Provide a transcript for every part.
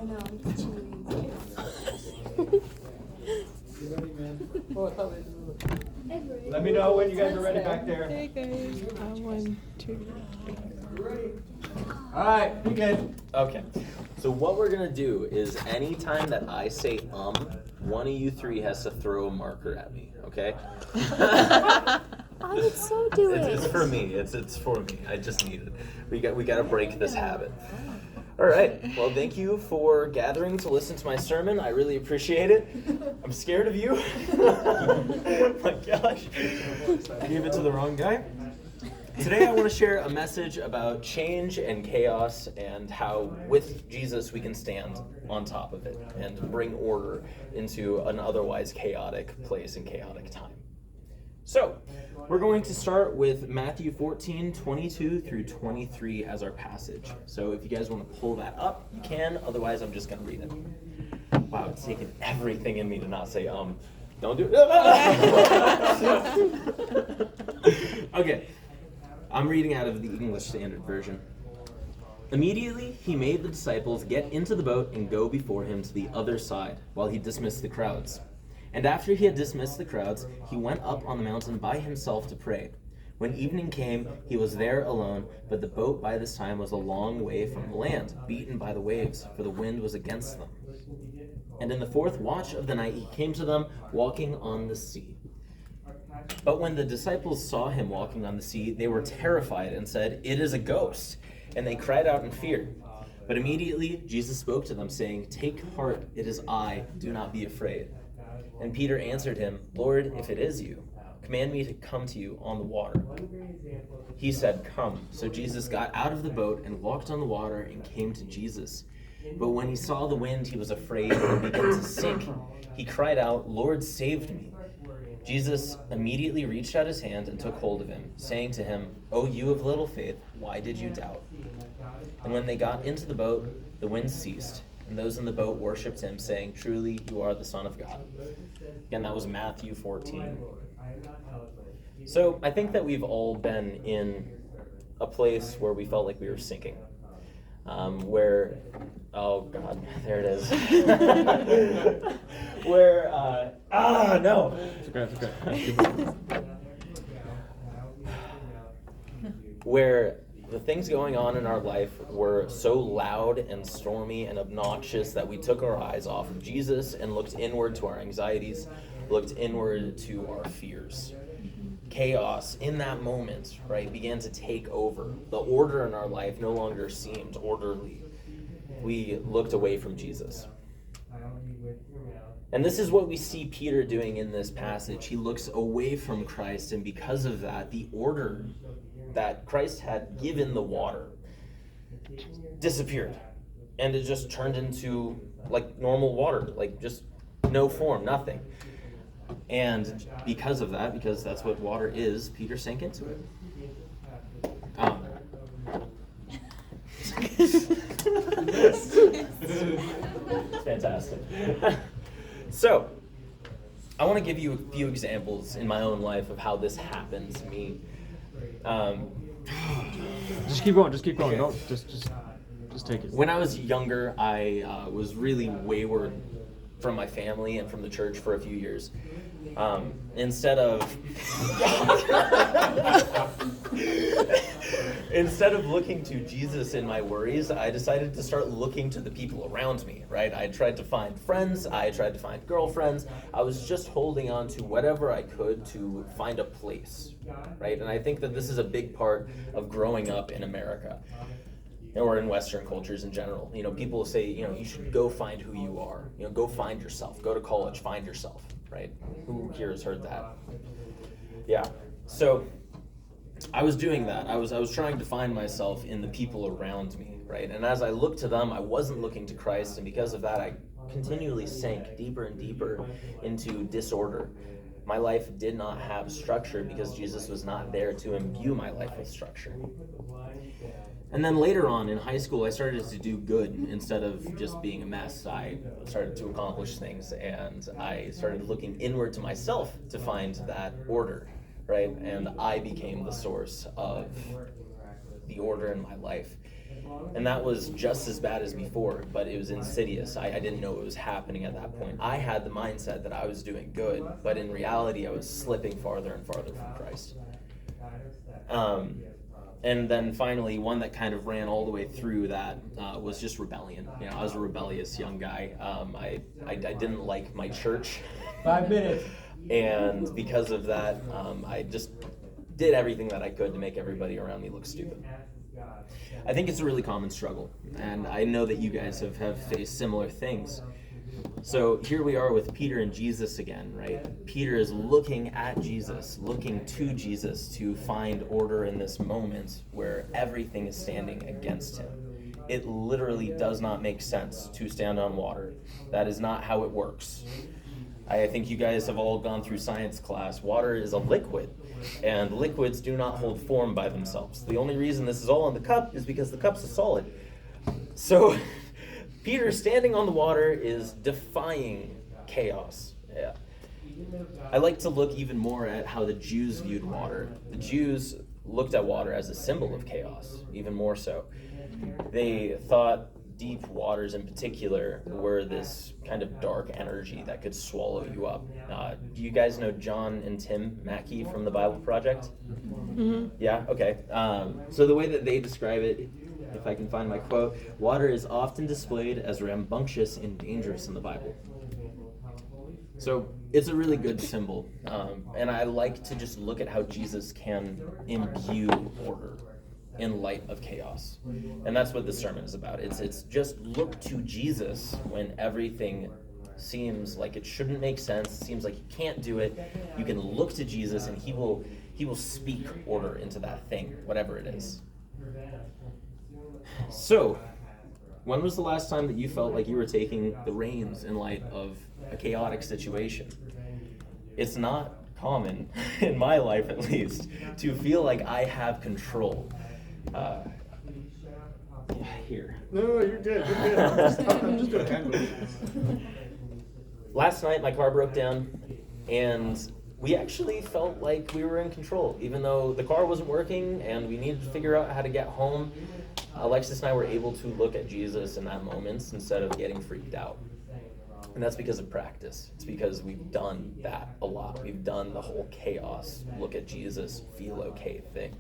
know, I'm just cheering. Let me know when you guys are ready back there. Hey guys. 1, 2, 3. All right, begin. Okay, so what we're gonna do is anytime that I say one of you three has to throw a marker at me, okay? I would so do it. It's for me. It's for me. I just need it. We got to break this habit. All right. Well, thank you for gathering to listen to my sermon. I really appreciate it. I'm scared of you. My gosh. I gave it to the wrong guy. Today I want to share a message about change and chaos and how with Jesus we can stand on top of it and bring order into an otherwise chaotic place and chaotic time. So, we're going to start with Matthew 14, 22 through 23 as our passage. So if you guys want to pull that up, you can. Otherwise, I'm just going to read it. Wow, it's taken everything in me to not say Don't do it. Okay. I'm reading out of the English Standard Version. Immediately, he made the disciples get into the boat and go before him to the other side, while he dismissed the crowds. And after he had dismissed the crowds, he went up on the mountain by himself to pray. When evening came, he was there alone, but the boat by this time was a long way from the land, beaten by the waves, for the wind was against them. And in the fourth watch of the night he came to them, walking on the sea. But when the disciples saw him walking on the sea, they were terrified and said, "It is a ghost," and they cried out in fear. But immediately Jesus spoke to them, saying, "Take heart, it is I, do not be afraid." And Peter answered him, "Lord, if it is you, command me to come to you on the water." He said, "Come." So Jesus got out of the boat and walked on the water and came to Jesus. But when he saw the wind, he was afraid and began to sink. He cried out, "Lord, save me." Jesus immediately reached out his hand and took hold of him, saying to him, "O you of little faith, why did you doubt?" And when they got into the boat, the wind ceased, and those in the boat worshipped him, saying, "Truly, you are the Son of God." Again, that was Matthew 14. So I think that we've all been in a place where we felt like we were sinking. Where, oh God, there it is. Where, no. It's okay. Where the things going on in our life were so loud and stormy and obnoxious that we took our eyes off of Jesus and looked inward to our anxieties, looked inward to our fears. Chaos in that moment, right, began to take over. The order in our life no longer seemed orderly. We looked away from Jesus. And this is what we see Peter doing in this passage. He looks away from Christ, and because of that, the order that Christ had given the water disappeared. And it just turned into like normal water, like just no form, nothing. And because of that, because that's what water is, Peter sank into it. Fantastic. So, I want to give you a few examples in my own life of how this happened to me. Just keep going. Okay. Don't just take it. When I was younger, I was really wayward from my family and from the church for a few years. Instead of looking to Jesus in my worries, I decided to start looking to the people around me, right? I tried to find friends, I tried to find girlfriends. I was just holding on to whatever I could to find a place, right? And I think that this is a big part of growing up in America, or in Western cultures in general. You know, people say, you should go find who you are. Go find yourself. Go to college, find yourself, right? Who here has heard that? Yeah. So I was doing that. I was trying to find myself in the people around me, right? And as I looked to them, I wasn't looking to Christ, and because of that, I continually sank deeper and deeper into disorder. My life did not have structure because Jesus was not there to imbue my life with structure. And then later on in high school, I started to do good instead of just being a mess. I started to accomplish things, and I started looking inward to myself to find that order, right? And I became the source of the order in my life. And that was just as bad as before, but it was insidious. I didn't know it was happening at that point. I had the mindset that I was doing good, but in reality, I was slipping farther and farther from Christ. And then finally, one that kind of ran all the way through that was just rebellion. You know, I was a rebellious young guy. I didn't like my church. 5 minutes. And because of that, I just did everything that I could to make everybody around me look stupid. I think it's a really common struggle, and I know that you guys have faced similar things. So here we are with Peter and Jesus again, right? Peter is looking at Jesus, looking to Jesus to find order in this moment where everything is standing against him. It literally does not make sense to stand on water. That is not how it works. I think you guys have all gone through science class. Water is a liquid, and liquids do not hold form by themselves. The only reason this is all in the cup is because the cup's a solid. So Peter standing on the water is defying chaos. Yeah. I like to look even more at how the Jews viewed water. The Jews looked at water as a symbol of chaos, even more so. They thought deep waters in particular were this kind of dark energy that could swallow you up. Do you guys know John and Tim Mackey from the Bible Project? Mm-hmm. Yeah? Okay. So the way that they describe it, if I can find my quote, water is often displayed as rambunctious and dangerous in the Bible. So it's a really good symbol. And I like to just look at how Jesus can imbue order in light of chaos. And that's what this sermon is about. It's just look to Jesus when everything seems like it shouldn't make sense, seems like you can't do it. You can look to Jesus and he will speak order into that thing, whatever it is. So, when was the last time that you felt like you were taking the reins in light of a chaotic situation? It's not common, in my life at least, to feel like I have control. Here. No, you're good. You're good. I'm just doing hand moves. Last night, my car broke down, and we actually felt like we were in control, even though the car wasn't working and we needed to figure out how to get home. Alexis and I were able to look at Jesus in that moment instead of getting freaked out. And that's because of practice. It's because we've done that a lot. We've done the whole chaos, look at Jesus, feel okay thing.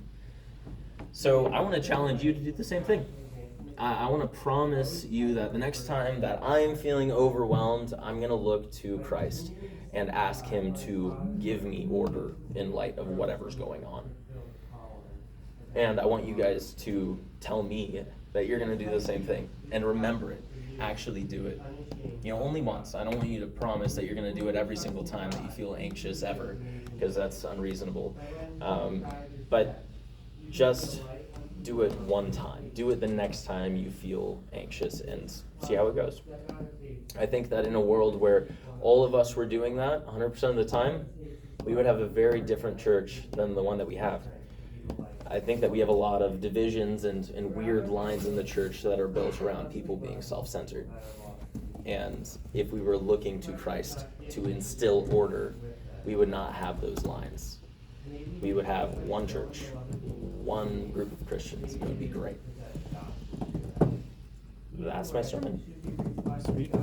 So I want to challenge you to do the same thing. I want to promise you that the next time that I'm feeling overwhelmed, I'm going to look to Christ and ask him to give me order in light of whatever's going on. And I want you guys to tell me that you're going to do the same thing. And remember it. Actually do it. You know, only once. I don't want you to promise that you're going to do it every single time that you feel anxious ever, because that's unreasonable. But just do it one time. Do it the next time you feel anxious and see how it goes. I think that in a world where all of us were doing that 100% of the time, we would have a very different church than the one that we have. I think that we have a lot of divisions and weird lines in the church that are built around people being self-centered. And if we were looking to Christ to instill order, we would not have those lines. We would have one church, one group of Christians. It would be great. That's my sermon. Sweet.